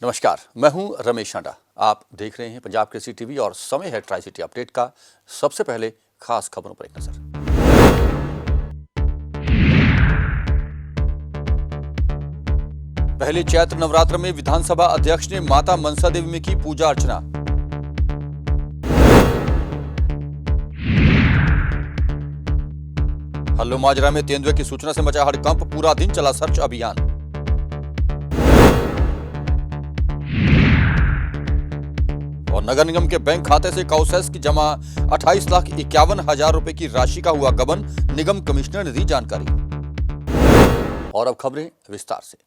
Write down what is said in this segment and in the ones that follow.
नमस्कार, मैं हूं रमेश आंडा। आप देख रहे हैं पंजाब केसरी टीवी और समय है ट्राई सिटी अपडेट का। सबसे पहले खास खबरों पर एक नजर। पहले चैत्र नवरात्र में विधानसभा अध्यक्ष ने माता मनसा देवी में की पूजा अर्चना। हल्लो माजरा में तेंदुए की सूचना से मचा हड़कंप, पूरा दिन चला सर्च अभियान। और नगर निगम के बैंक खाते से काउसेस की जमा 28,51,000 रुपए की राशि का हुआ गबन, निगम कमिश्नर ने दी जानकारी। और अब खबरें विस्तार से।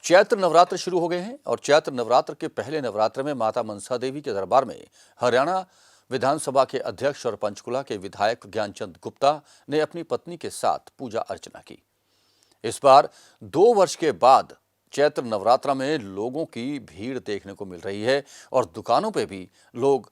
चैत्र नवरात्र शुरू हो गए हैं और चैत्र नवरात्र के पहले नवरात्र में माता मनसा देवी के दरबार में हरियाणा विधानसभा के अध्यक्ष और पंचकुला के विधायक ज्ञानचंद गुप्ता ने अपनी पत्नी के साथ पूजा अर्चना की। इस बार 2 वर्ष के बाद चैत्र नवरात्र में लोगों की भीड़ देखने को मिल रही है और दुकानों पे भी लोग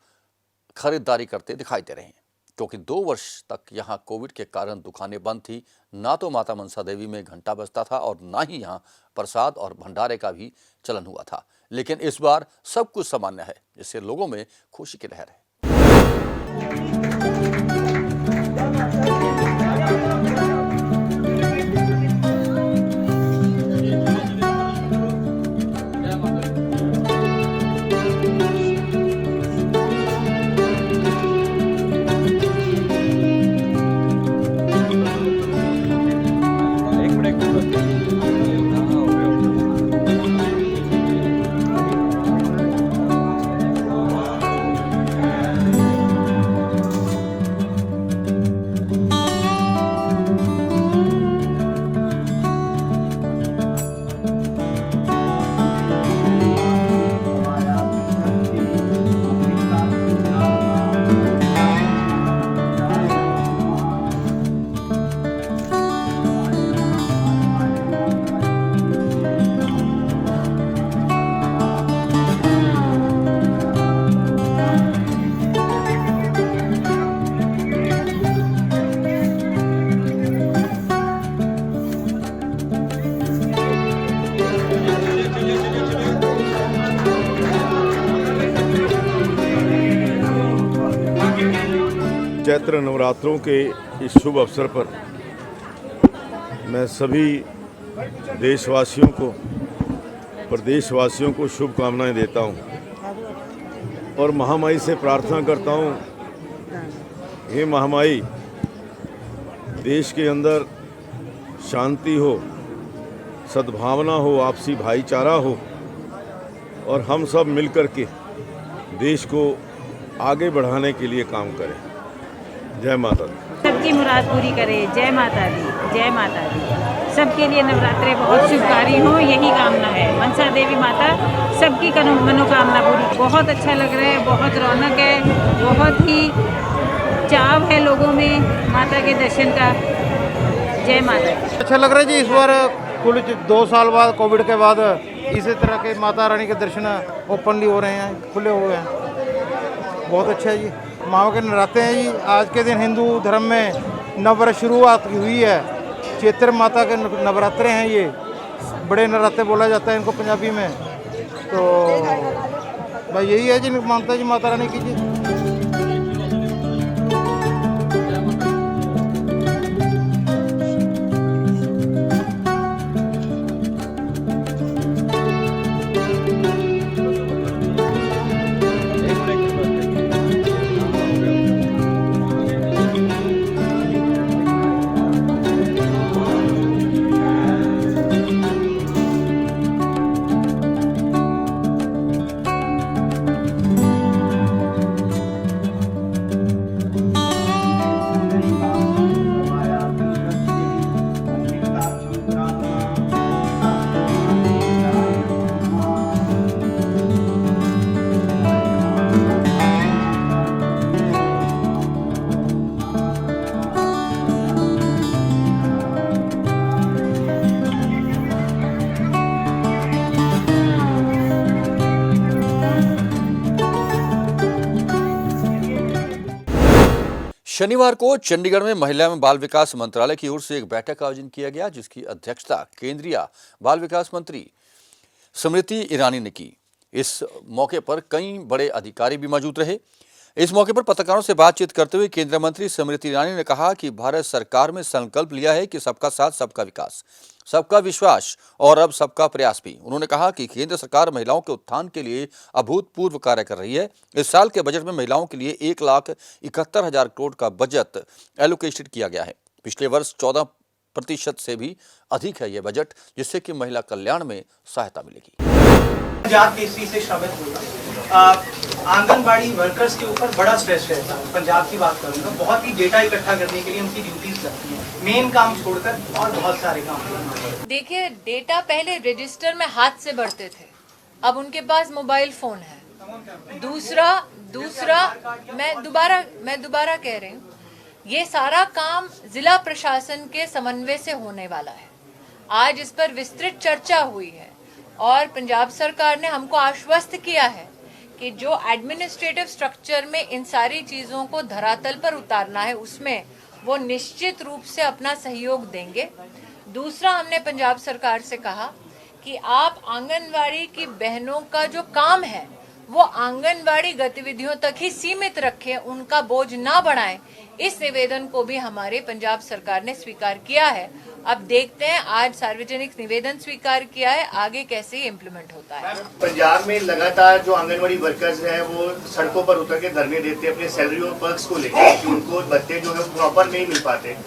खरीदारी करते दिखाई दे रहे हैं, क्योंकि 2 वर्ष तक यहां कोविड के कारण दुकानें बंद थी। ना तो माता मनसा देवी में घंटा बजता था और ना ही यहां प्रसाद और भंडारे का भी चलन हुआ था। लेकिन इस बार सब कुछ सामान्य है, जिससे लोगों में खुशी की लहर है। चैत्र नवरात्रों के इस शुभ अवसर पर मैं सभी देशवासियों को, प्रदेशवासियों को शुभकामनाएं देता हूं और महामाई से प्रार्थना करता हूं, हे महामाई, देश के अंदर शांति हो, सद्भावना हो, आपसी भाईचारा हो और हम सब मिलकर के देश को आगे बढ़ाने के लिए काम करें। जय माता दी। सबकी मुराद पूरी करे। जय माता दी, जय माता दी। सबके लिए नवरात्रे बहुत शुभकारी हो, यही कामना है। मनसा देवी माता सबकी मनोकामना पूरी। बहुत अच्छा लग रहा है, बहुत रौनक है, बहुत ही चाव है लोगों में माता के दर्शन का। जय माता दी। अच्छा लग रहा है जी। इस बार कुल 2 साल बाद, कोविड के बाद, इसी तरह के माता रानी के दर्शन ओपनली हो रहे हैं, खुले हुए हैं। बहुत अच्छा है जी। माँ के नवरात्रे हैं जी। आज के दिन हिंदू धर्म में नववर्ष शुरुआत हुई है। चैत्र माता के नवरात्रे हैं ये। बड़े नवरात्रे बोला जाता है इनको पंजाबी में। तो भाई यही है जी, मानता जी माता रानी की जी। शनिवार को चंडीगढ़ में महिला एवं बाल विकास मंत्रालय की ओर से एक बैठक का आयोजन किया गया, जिसकी अध्यक्षता केंद्रीय बाल विकास मंत्री स्मृति ईरानी ने की। इस मौके पर कई बड़े अधिकारी भी मौजूद रहे। इस मौके पर पत्रकारों से बातचीत करते हुए केंद्रीय मंत्री स्मृति ईरानी ने कहा कि भारत सरकार में संकल्प लिया है कि सबका साथ, सबका विकास, सबका विश्वास और अब सबका प्रयास भी। उन्होंने कहा कि केंद्र सरकार महिलाओं के उत्थान के लिए अभूतपूर्व कार्य कर रही है। इस साल के बजट में महिलाओं के लिए 1,71,000 करोड़ का बजट एलोकेटेड किया गया है। पिछले वर्ष 14% से भी अधिक है ये बजट, जिससे कि महिला कल्याण में सहायता मिलेगी। पंजाब केसरी से श्रमित हुआ, आंगनबाड़ी वर्कर्स के ऊपर बड़ा स्ट्रेस रहता है। पंजाब की बात करूँगा, बहुत ही डेटा इकट्ठा करने के लिए उनकी ड्यूटीज लगती हैं, मेन काम छोड़कर और बहुत सारे काम। देखिए, डेटा पहले रजिस्टर में हाथ से भरते थे, अब उनके पास मोबाइल फोन है। दूसरा मैं दोबारा कह रही हूँ, ये सारा काम जिला प्रशासन के समन्वय से होने वाला है। आज इस पर विस्तृत चर्चा हुई है और पंजाब सरकार ने हमको आश्वस्त किया है कि जो एडमिनिस्ट्रेटिव स्ट्रक्चर में इन सारी चीजों को धरातल पर उतारना है, उसमें वो निश्चित रूप से अपना सहयोग देंगे। दूसरा, हमने पंजाब सरकार से कहा कि आप आंगनवाड़ी की बहनों का जो काम है वो आंगनवाड़ी गतिविधियों तक ही सीमित रखें, उनका बोझ ना बढ़ाएं। इस निवेदन को भी हमारे पंजाब सरकार ने स्वीकार किया है। अब देखते हैं, आज सार्वजनिक निवेदन स्वीकार किया है, आगे कैसे इम्प्लीमेंट होता है। पंजाब में लगातार जो आंगनवाड़ी वर्कर्स हैं वो सड़कों पर उतर के धरने देते हैं अपने सैलरी और पर्क्स को लेकर कि उनको भत्ते जो है प्रॉपर नहीं मिल पाते।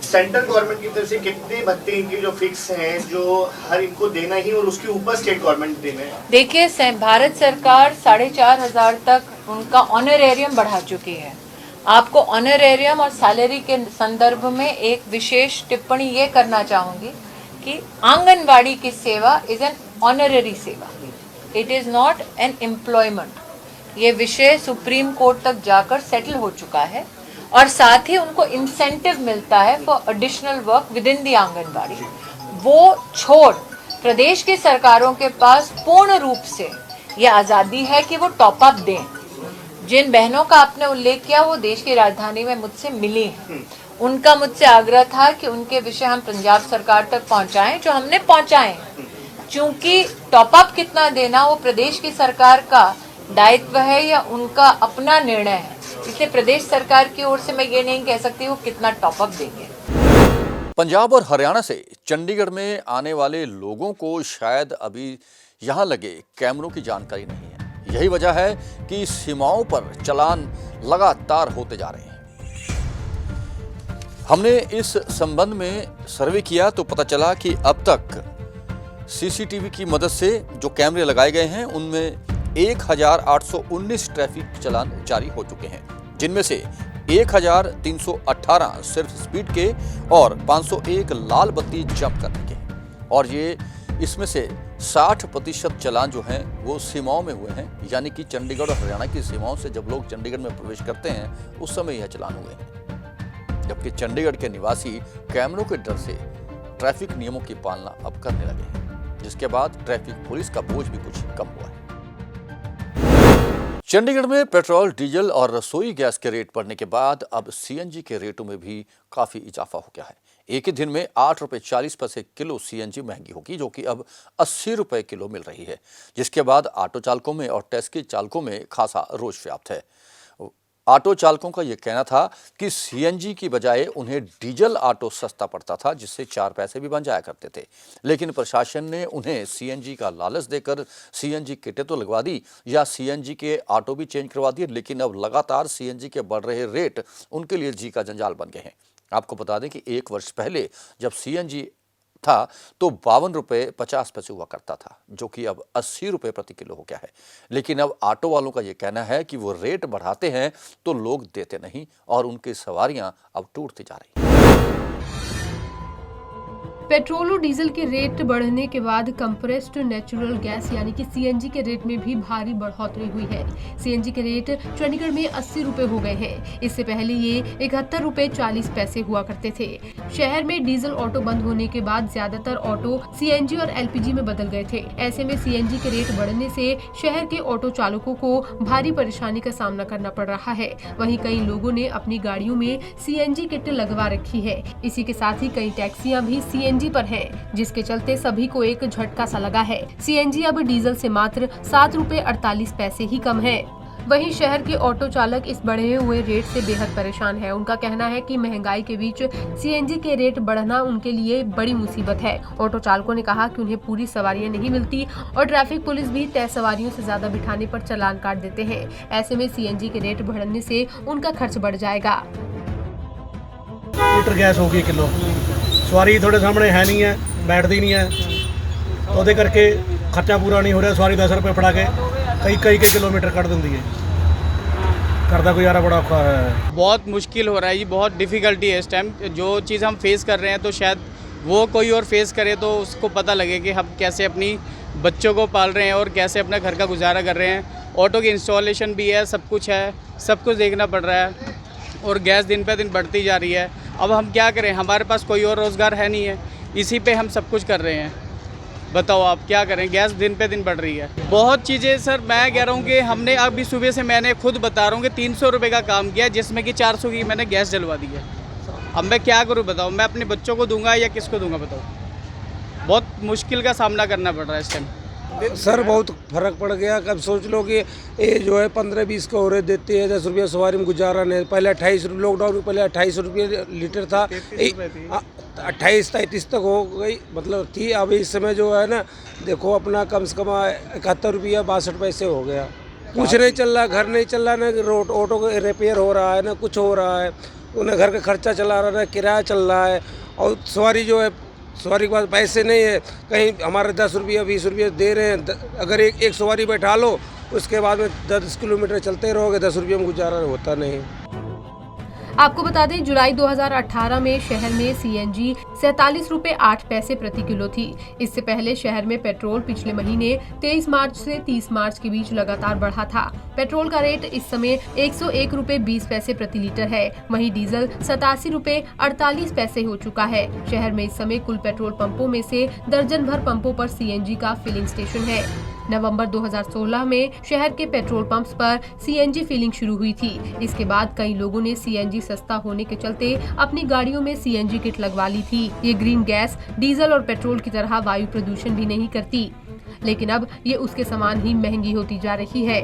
सेंट्रल गवर्नमेंट की तरफ से कितने भत्ते इनके जो फिक्स हैं जो हर इनको देना ही और उसके ऊपर स्टेट गवर्नमेंट देना है? देखिए, भारत सरकार 4,500 तक उनका ऑनरेरियम बढ़ा चुकी है। आपको ऑनरेरियम और सैलरी के संदर्भ में एक विशेष टिप्पणी ये करना चाहूंगी कि आंगनवाड़ी की सेवा इज एन ऑनरेरी सेवा, it is not an employment. ये विषय सुप्रीम कोर्ट तक जाकर सेटल हो चुका है और साथ ही उनको इंसेंटिव मिलता है for additional work within the anganwadi. वो छोड़ प्रदेश की सरकारों के पास पूर्ण रूप से ये आज़ादी है कि वो टॉप अप दें। जिन बहनों का आपने उल्लेख किया वो देश की राजधानी में मुझसे मिली हैं, उनका मुझसे आग्रह था कि उनके विषय हम पंजाब सरकार तक पहुंचाएं, जो हमने पहुंचाए। चूंकि टॉप अप कितना देना वो प्रदेश की सरकार का दायित्व है या उनका अपना निर्णय है, इसलिए प्रदेश सरकार की ओर से मैं ये नहीं कह सकती वो कितना टॉप अप देंगे। पंजाब और हरियाणा से चंडीगढ़ में आने वाले लोगों को शायद अभी यहाँ लगे कैमरों की जानकारी नहीं है। यही वजह है कि सीमाओं पर चालान लगातार होते जा रहे हैं। हमने इस संबंध में सर्वे किया तो पता चला कि अब तक सीसीटीवी की मदद से जो कैमरे लगाए गए हैं उनमें 1,819 ट्रैफिक चालान जारी हो चुके हैं, जिनमें से 1,318 सिर्फ स्पीड के और 501 लाल बत्ती जंप करने के, और ये इसमें से 60% चालान जो हैं वो सीमाओं में हुए हैं, यानी कि चंडीगढ़ और हरियाणा की सीमाओं से जब लोग चंडीगढ़ में प्रवेश करते हैं उस समय यह चालान हुए हैं। जबकि चंडीगढ़ के निवासी कैमरों के डर से ट्रैफिक नियमों की पालना अब करने लगे हैं, जिसके बाद ट्रैफिक पुलिस का बोझ भी कुछ कम हुआ है। चंडीगढ़ में पेट्रोल, डीजल और रसोई गैस के रेट बढ़ने के बाद अब सीएनजी के रेटों में भी काफी इजाफा हो गया है। एक ही दिन में 8.40 रुपये किलो सीएनजी महंगी होगी, जो कि अब 80 रुपये किलो मिल रही है, जिसके बाद ऑटो चालकों में और टैक्सी चालकों में खासा रोष व्याप्त है। ऑटो चालकों का यह कहना था कि सीएनजी की बजाय उन्हें डीजल ऑटो सस्ता पड़ता था, जिससे 4 पैसे भी बन जाया करते थे, लेकिन प्रशासन ने उन्हें सीएनजी का लालच देकर सीएनजी किटें तो लगवा दी या सीएनजी के ऑटो भी चेंज करवा दिए, लेकिन अब लगातार सीएनजी के बढ़ रहे रेट उनके लिए जी का जंजाल बन गए हैं। आपको बता दें कि 1 वर्ष पहले जब सीएनजी था तो 52 रुपये 50 पैसे हुआ करता था, जो कि अब 80 रुपये प्रति किलो हो गया है। लेकिन अब ऑटो वालों का ये कहना है कि वो रेट बढ़ाते हैं तो लोग देते नहीं और उनकी सवारियां अब टूटती जा रही हैं। पेट्रोल और डीजल के रेट बढ़ने के बाद कंप्रेस्ड नेचुरल गैस यानी कि सीएनजी के रेट में भी भारी बढ़ोतरी हुई है। सीएनजी के रेट चंडीगढ़ में 80 रुपए हो गए हैं। इससे पहले ये 71 रुपए 40 पैसे हुआ करते थे। शहर में डीजल ऑटो बंद होने के बाद ज्यादातर ऑटो सीएनजी और एलपीजी में बदल गए थे। ऐसे में सीएनजी के रेट बढ़ने से शहर के ऑटो चालकों को भारी परेशानी का सामना करना पड़ रहा है। वहीं कई लोगों ने अपनी गाड़ियों में सीएनजी किट लगवा रखी है। इसी के साथ ही कई टैक्सियां भी सीएनजी सीएनजी पर हैं, जिसके चलते सभी को एक झटका सा लगा है। सीएनजी अब डीजल से मात्र 7 रुपए 48 पैसे ही कम है। वहीं शहर के ऑटो चालक इस बढ़े हुए रेट से बेहद परेशान है। उनका कहना है कि महंगाई के बीच सीएनजी के रेट बढ़ना उनके लिए बड़ी मुसीबत है। ऑटो चालकों ने कहा कि उन्हें पूरी सवारियां नहीं मिलती और ट्रैफिक पुलिस भी तय सवारियों से ज्यादा बिठाने पर चालान काट देते हैं। ऐसे में सीएनजी के रेट बढ़ने से उनका खर्च बढ़ जाएगा। लीटर गैस हो गई किलो, सवारी थोड़े सामने है नहीं है, बैठती नहीं है, तो ਉਹਦੇ ਕਰਕੇ खर्चा पूरा नहीं हो रहा। सवारी 10 रुपये फड़ा के कई किलोमीटर कट दी है, करता गुजारा बड़ा औखा है। बहुत मुश्किल हो रहा है जी, बहुत डिफ़िकल्टी है इस टाइम। जो चीज़ हम फेस कर रहे हैं तो शायद वो कोई और फेस करे तो उसको पता लगे कि हम कैसे अपनी बच्चों को पाल रहे हैं और कैसे अपना घर का गुजारा कर रहे हैं। ऑटो की इंस्टॉलेशन भी है, सब कुछ है, सब कुछ देखना पड़ रहा है और गैस दिन पे दिन बढ़ती जा रही है। अब हम क्या करें, हमारे पास कोई और रोज़गार है नहीं है, इसी पे हम सब कुछ कर रहे हैं। बताओ आप क्या करें, गैस दिन पे दिन बढ़ रही है। बहुत चीज़ें सर, मैं कह रहा हूँ कि हमने अभी सुबह से, मैंने खुद बता रहा हूँ कि 300 रुपये का काम किया, जिसमें कि 400 की मैंने गैस जलवा दी है। अब मैं क्या करूँ बताओ, मैं अपने बच्चों को दूंगा या किसको दूंगा बताओ। बहुत मुश्किल का सामना करना पड़ रहा है इस टाइम। सर बहुत फर्क पड़ गया। अब सोच लो कि ये जो है 15-20 का औरत देते हैं, 10 रुपये सवारी में गुजारा नहीं। पहले 28 रुपये, लॉकडाउन में पहले 28 रुपये लीटर था, 28-33 तक हो गई मतलब थी। अब इस समय जो है ना, देखो अपना कम से कम 71 रुपया 62 पैसे हो गया। कुछ नहीं चल रहा, घर नहीं चल रहा, ना रोड ऑटो का रिपेयर हो रहा है, ना कुछ हो रहा है, उन्हें घर का खर्चा चला रहा है, किराया चल रहा है। और सवारी जो है, सवारी के पास पैसे नहीं है, कहीं हमारे 10 रुपया 20 रुपये दे रहे हैं। अगर एक सवारी बैठा लो, उसके बाद में 10 किलोमीटर चलते रहोगे, 10 रुपये में गुजारा होता नहीं। आपको बता दें, जुलाई 2018 में शहर में सीएनजी 47 रुपए 8 पैसे प्रति किलो थी। इससे पहले शहर में पेट्रोल पिछले महीने 23 मार्च से 30 मार्च के बीच लगातार बढ़ा था। पेट्रोल का रेट इस समय 101 रुपए 20 पैसे प्रति लीटर है। वहीं डीजल 87 रुपए 48 पैसे हो चुका है। शहर में इस समय कुल पेट्रोल पंपों में से दर्जन भर पंपों पर सीएनजी का फिलिंग स्टेशन है। नवंबर 2016 में शहर के पेट्रोल पंप्स पर सीएनजी फिलिंग शुरू हुई थी। इसके बाद कई लोगों ने सीएनजी सस्ता होने के चलते अपनी गाड़ियों में सीएनजी किट लगवा ली थी। ये ग्रीन गैस डीजल और पेट्रोल की तरह वायु प्रदूषण भी नहीं करती, लेकिन अब ये उसके समान ही महंगी होती जा रही है।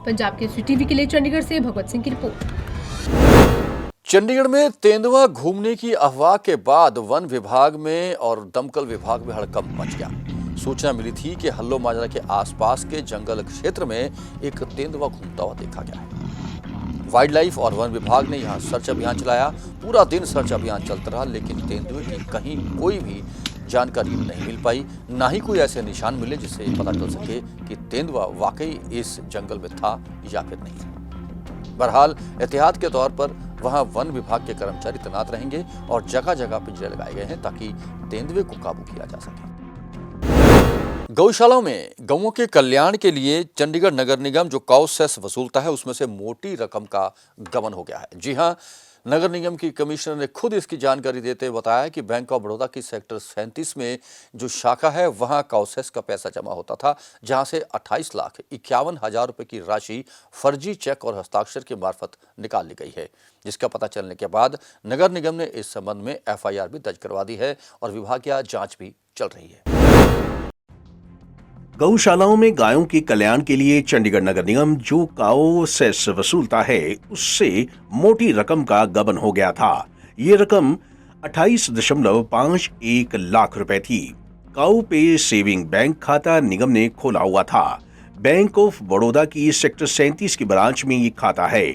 पंजाब के टीवी के लिए चंडीगढ़ से भगवत सिंह की रिपोर्ट। चंडीगढ़ में तेंदुआ घूमने की अफवाह के बाद वन विभाग में और दमकल विभाग में हड़कंप मच गया। सूचना मिली थी कि हल्लो माजरा के आसपास के जंगल क्षेत्र में एक तेंदुआ घूमता हुआ देखा गया है। वाइल्ड लाइफ और वन विभाग ने यहां सर्च अभियान चलाया। पूरा दिन सर्च अभियान चलता रहा, लेकिन तेंदुए की कहीं कोई भी जानकारी नहीं मिल पाई, ना ही कोई ऐसे निशान मिले जिससे पता चल सके कि तेंदुआ वाकई इस जंगल में था या फिर नहीं। बहरहाल एहतियात के तौर पर वहां वन विभाग के कर्मचारी तैनात रहेंगे और जगह जगह पिंजरे लगाए गए हैं ताकि तेंदुए को काबू किया जा सके। गौशालाओं में गौओं के कल्याण के लिए चंडीगढ़ नगर निगम जो काउ सेस वसूलता है, उसमें से मोटी रकम का गबन हो गया है। जी हां, नगर निगम की कमिश्नर ने खुद इसकी जानकारी देते हुए बताया कि बैंक ऑफ बड़ौदा की सेक्टर 37 में जो शाखा है, वहां काउ सेस का पैसा जमा होता था, जहां से 28,51,000 रुपए की राशि फर्जी चेक और हस्ताक्षर के मार्फत निकाल ली गई है। जिसका पता चलने के बाद नगर निगम ने इस संबंध में FIR भी दर्ज करवा दी है और विभागीय जांच भी चल रही है। गौशालाओं में गायों के कल्याण के लिए चंडीगढ़ नगर निगम जो काउ सेस वसूलता है, उससे मोटी रकम का गबन हो गया था। ये रकम 28.51 लाख रुपए थी। काउ पे सेविंग बैंक खाता निगम ने खोला हुआ था। बैंक ऑफ बड़ौदा की सेक्टर 37 की ब्रांच में ये खाता है।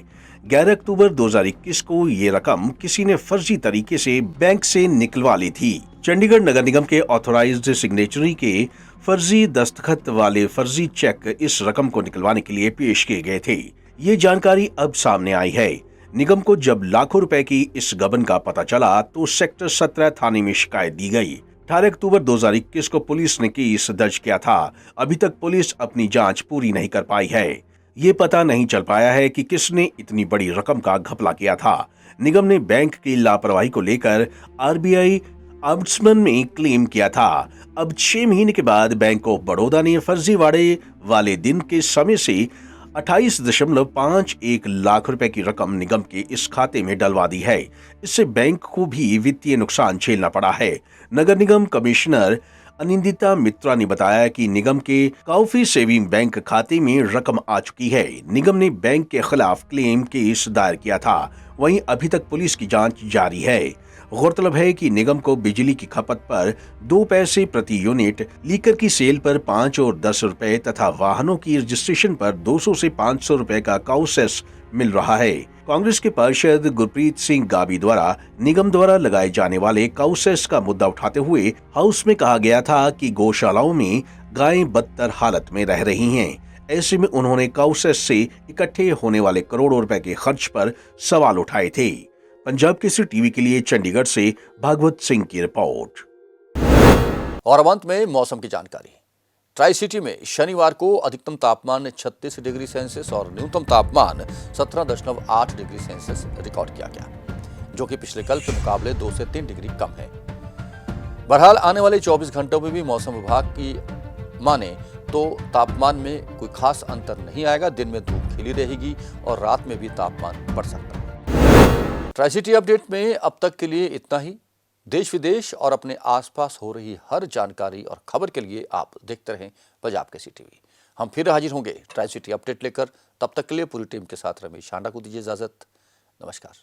11 अक्टूबर 2021 को ये रकम किसी ने फर्जी तरीके से बैंक से निकलवा ली थी। चंडीगढ़ नगर निगम के ऑथोराइज्ड सिग्नेचरी के फर्जी दस्तखत वाले फर्जी चेक इस रकम को निकलवाने के लिए पेश किए गए थे। ये जानकारी अब सामने आई है। निगम को जब लाखों रुपए की इस गबन का पता चला तो सेक्टर 17 थाने में शिकायत दी गई। 18 अक्टूबर 2021 को पुलिस ने केस दर्ज किया था। अभी तक पुलिस अपनी जांच पूरी नहीं कर पाई है। ये पता नहीं चल पाया है कि किसने इतनी बड़ी रकम का घपला किया था। निगम ने बैंक की लापरवाही को लेकर RBI ऑम्बुड्समैन में क्लेम किया था। अब 6 महीने के बाद बैंक ऑफ बड़ौदा ने फर्जीवाड़े वाले दिन के समय से 28.51 लाख रुपए की रकम निगम के इस खाते में डलवा दी है। इससे बैंक को भी वित्तीय नुकसान झेलना पड़ा है। नगर निगम कमिश्नर अनिंदिता मित्रा ने बताया कि निगम के काउफी सेविंग बैंक खाते में रकम आ चुकी है। निगम ने बैंक के खिलाफ क्लेम केस दायर किया था। वहीं अभी तक पुलिस की जांच जारी है। गौरतलब है कि निगम को बिजली की खपत पर 2 पैसे प्रति यूनिट, लीकर की सेल पर 5 और 10 रुपए तथा वाहनों की रजिस्ट्रेशन पर 200 से 500 रुपए का काउसेस मिल रहा है। कांग्रेस के पार्षद गुरप्रीत सिंह गाबी द्वारा निगम द्वारा लगाए जाने वाले काउसेस का मुद्दा उठाते हुए हाउस में कहा गया था कि गौशालाओं में गायें बदतर हालत में रह रही हैं। ऐसे में उन्होंने काउसेस से इकट्ठे होने वाले करोड़ों रुपए के खर्च पर सवाल उठाए थे। पंजाब केसरी टीवी के लिए चंडीगढ़ से भागवत सिंह की रिपोर्ट। और अब अंत में मौसम की जानकारी। ट्राई सिटी में शनिवार को अधिकतम तापमान 36 डिग्री सेल्सियस और न्यूनतम तापमान 17.8 डिग्री सेल्सियस रिकॉर्ड किया गया, जो कि पिछले कल के मुकाबले 2 से 3 डिग्री कम है। बहरहाल आने वाले 24 घंटों में भी मौसम विभाग की माने तो तापमान में कोई खास अंतर नहीं आएगा। दिन में धूप खिली रहेगी और रात में भी तापमान बढ़ सकता है। ट्राई सिटी अपडेट में अब तक के लिए इतना ही। देश विदेश और अपने आसपास हो रही हर जानकारी और खबर के लिए आप देखते रहें पंजाब केसरी टीवी। हम फिर हाजिर होंगे ट्राई सिटी अपडेट लेकर। तब तक के लिए पूरी टीम के साथ रमेश शांडा को दीजिए इजाजत। नमस्कार।